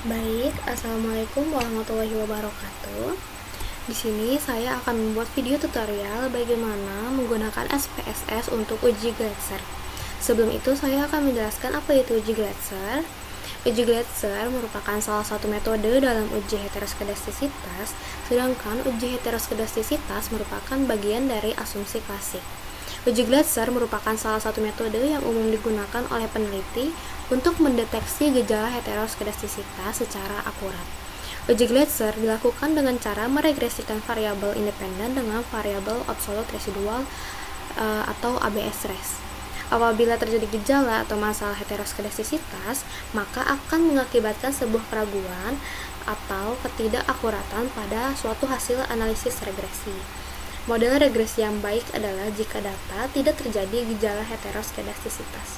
Baik, Assalamualaikum warahmatullahi wabarakatuh. Di sini saya akan membuat video tutorial bagaimana menggunakan SPSS untuk uji Gletser. Sebelum itu, saya akan menjelaskan apa itu uji Gletser. Uji Gletser merupakan salah satu metode dalam uji heteroskedastisitas, sedangkan uji heteroskedastisitas merupakan bagian dari asumsi klasik. Uji Gletser merupakan salah satu metode yang umum digunakan oleh peneliti untuk mendeteksi gejala heteroskedastisitas secara akurat. Uji Gletser dilakukan dengan cara meregresikan variabel independen dengan variabel absolute residual atau ABS-RES. Apabila terjadi gejala atau masalah heteroskedastisitas, maka akan mengakibatkan sebuah keraguan atau ketidakakuratan pada suatu hasil analisis regresi. Model regresi yang baik adalah jika data tidak terjadi gejala heteroskedastisitas.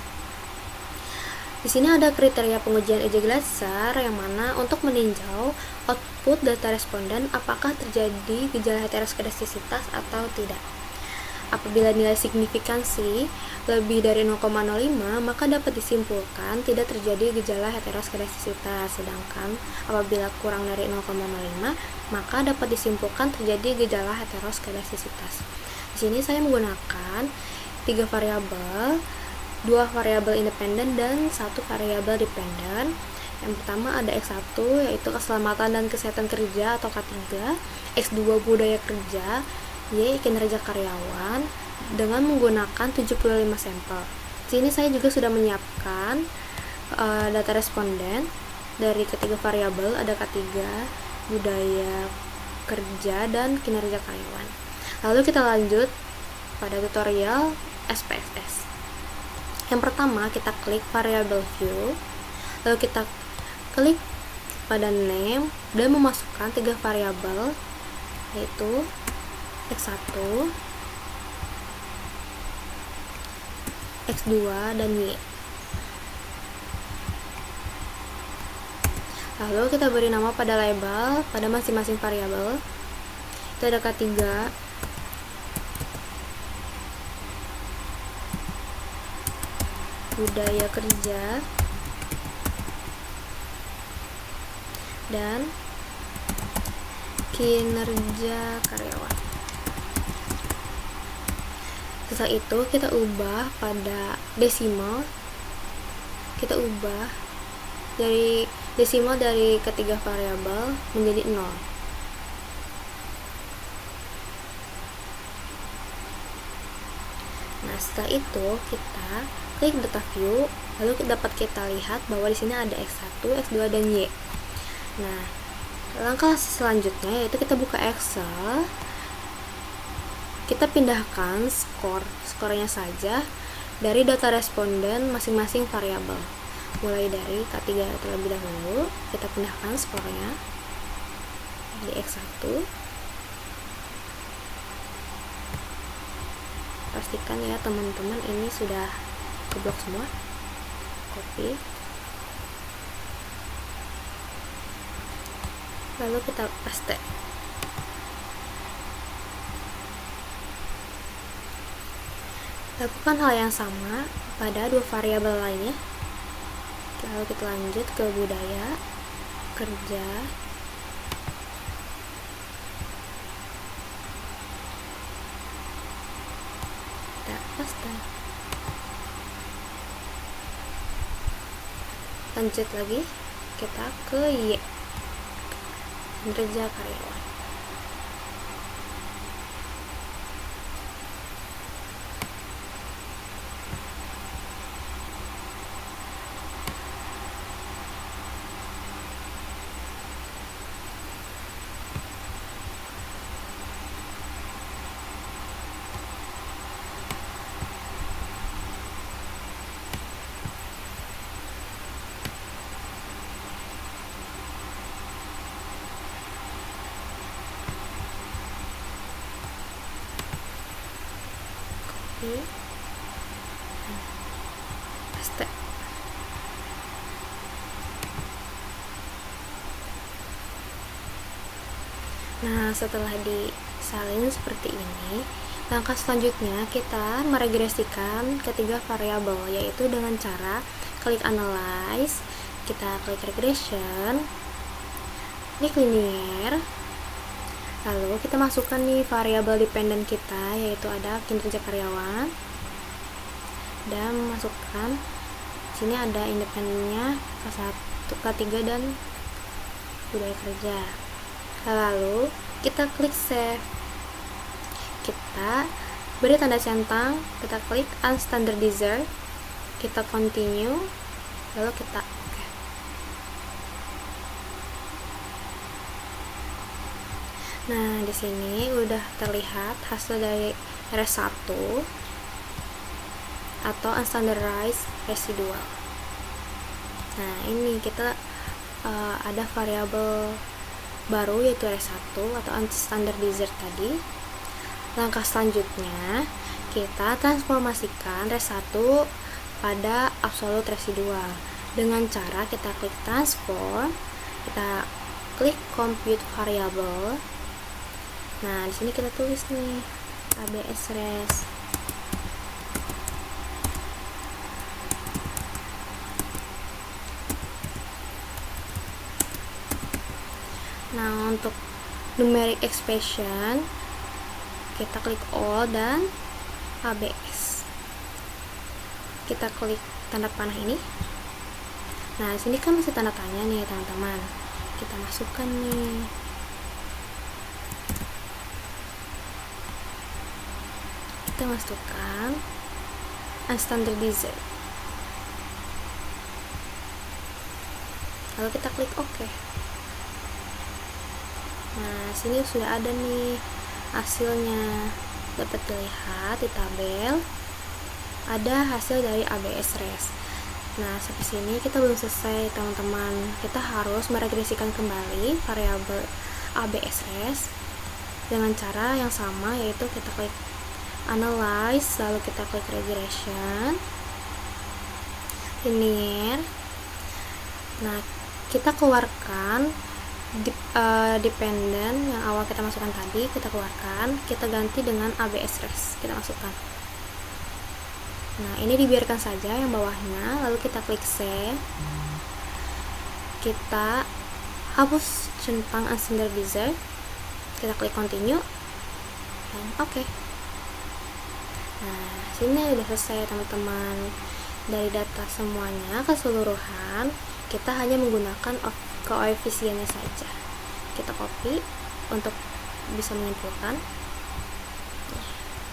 Di sini ada kriteria pengujian uji Gletser yang mana untuk meninjau output data responden apakah terjadi gejala heteroskedastisitas atau tidak. Apabila nilai signifikansi lebih dari 0,05, maka dapat disimpulkan tidak terjadi gejala heteroskedastisitas. Sedangkan apabila kurang dari 0,05, maka dapat disimpulkan terjadi gejala heteroskedastisitas. Di sini saya menggunakan 3 variabel, 2 variabel independen dan 1 variabel dependen. Yang pertama ada X1 yaitu keselamatan dan kesehatan kerja atau K3, X2 budaya kerja, Y kinerja karyawan dengan menggunakan 75 sampel. Di sini saya juga sudah menyiapkan data responden dari ketiga variabel, ada K3, budaya kerja dan kinerja karyawan. Lalu kita lanjut pada tutorial SPSS. Yang pertama kita klik variabel view, lalu kita klik pada name dan memasukkan 3 variabel yaitu X1, X2, dan Y. Lalu kita beri nama pada label pada masing-masing variabel. Itu ada K3, budaya kerja, dan kinerja karyawan. Setelah itu kita ubah pada desimal, kita ubah dari desimal dari ketiga variabel menjadi 0. Nah, setelah itu kita klik data view, lalu dapat kita lihat bahwa di sini ada X1, X2, dan Y. Nah, langkah selanjutnya yaitu kita buka Excel. Kita pindahkan skornya saja dari data responden masing-masing variabel. Mulai dari K3 terlebih dahulu, kita pindahkan skornya di X1. Pastikan ya teman-teman ini sudah keblok semua. Copy. Lalu kita paste. Lakukan hal yang sama pada 2 variabel lainnya. Lalu kita lanjut ke budaya kerja, kita paste. Lanjut lagi kita ke Y, kinerja karyawan. Paste. Nah, setelah disalin seperti ini, langkah selanjutnya kita meregresikan ketiga variabel, yaitu dengan cara klik analyze kita klik regression, klik linear, lalu kita masukkan nih variabel dependent kita, yaitu ada kinerja karyawan, dan masukkan sini ada independennya K1, K3 dan budaya kerja. Lalu kita klik save, kita beri tanda centang, kita klik unstandardizer, kita continue, lalu kita oke. Nah, di sini udah terlihat hasil dari RS1 atau unstandardized residual. Nah, ini kita ada variabel baru yaitu RS1 atau unstandardizer tadi. Langkah selanjutnya kita transformasikan RS1 pada absolute residual dengan cara kita klik transform, kita klik compute variable. Nah, di sini kita tulis nih ABS res. Nah, untuk numeric expression kita klik all dan ABS. Kita klik tanda panah ini. Nah, di sini kan masih tanda tanya nih, teman-teman. Kita masukkan nih. Kita masukkan unstandardizer. Lalu kita klik OK. Nah, sini sudah ada nih hasilnya, dapat dilihat di tabel ada hasil dari ABS res. Nah, sampai sini kita belum selesai, teman-teman. Kita harus meregresikan kembali variabel ABS res dengan cara yang sama, yaitu kita klik analyze, lalu kita klik regression, linear. Nah, kita keluarkan dependent yang awal kita masukkan tadi, kita keluarkan, kita ganti dengan ABS res, kita masukkan. Nah, ini dibiarkan saja yang bawahnya, lalu kita klik save, kita hapus centang unstandardizer, kita klik continue, dan oke. Nah, sini udah selesai, teman-teman. Dari data semuanya keseluruhan, kita hanya menggunakan koefisiennya saja. Kita copy untuk bisa menyimpulkan.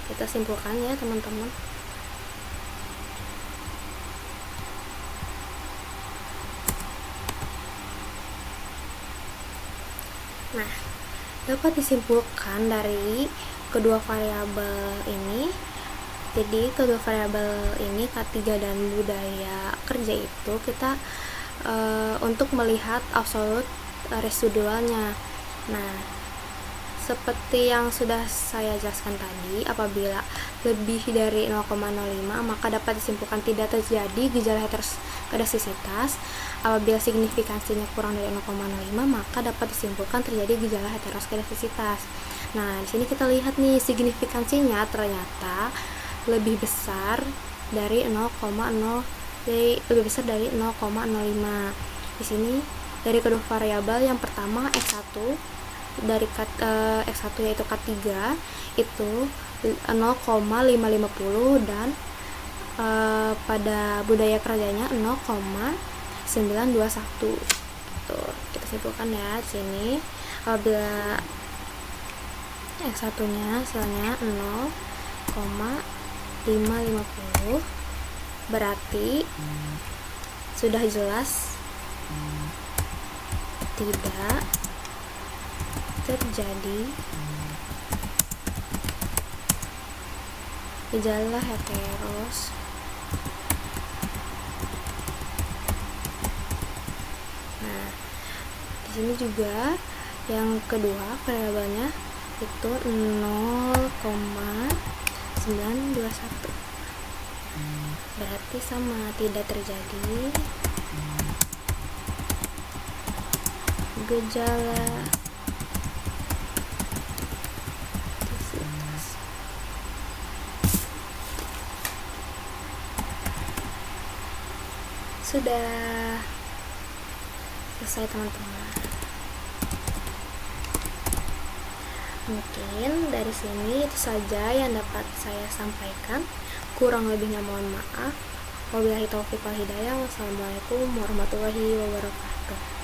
Kita simpulkan ya, teman-teman. Nah, dapat disimpulkan dari kedua variabel ini. Jadi kedua variabel ini K3 dan budaya kerja itu kita untuk melihat absolute residualnya. Nah, seperti yang sudah saya jelaskan tadi, apabila lebih dari 0,05 maka dapat disimpulkan tidak terjadi gejala heteroskedasisitas. Apabila signifikansinya kurang dari 0,05 maka dapat disimpulkan terjadi gejala heteroskedasisitas. Nah, di sini kita lihat nih signifikansinya ternyata lebih besar dari 0,05. Di sini dari kedua variabel, yang pertama X1 dari X1 yaitu K3 itu 0,550 dan pada budaya kerjanya 0,921. Tuh, kita simpulkan ya di sini. Apabila X1 nya hasilnya 0,550 berarti sudah jelas tidak terjadi gejala heteros. Nah, di sini juga yang kedua variabelnya itu 0,921. Berarti sama, tidak terjadi gejala disabilitas. Sudah. selesai teman-teman. Mungkin dari sini itu saja yang dapat saya sampaikan. Kurang lebihnya mohon maaf. Wabillahi taufiq wal hidayah. Wassalamualaikum warahmatullahi wabarakatuh.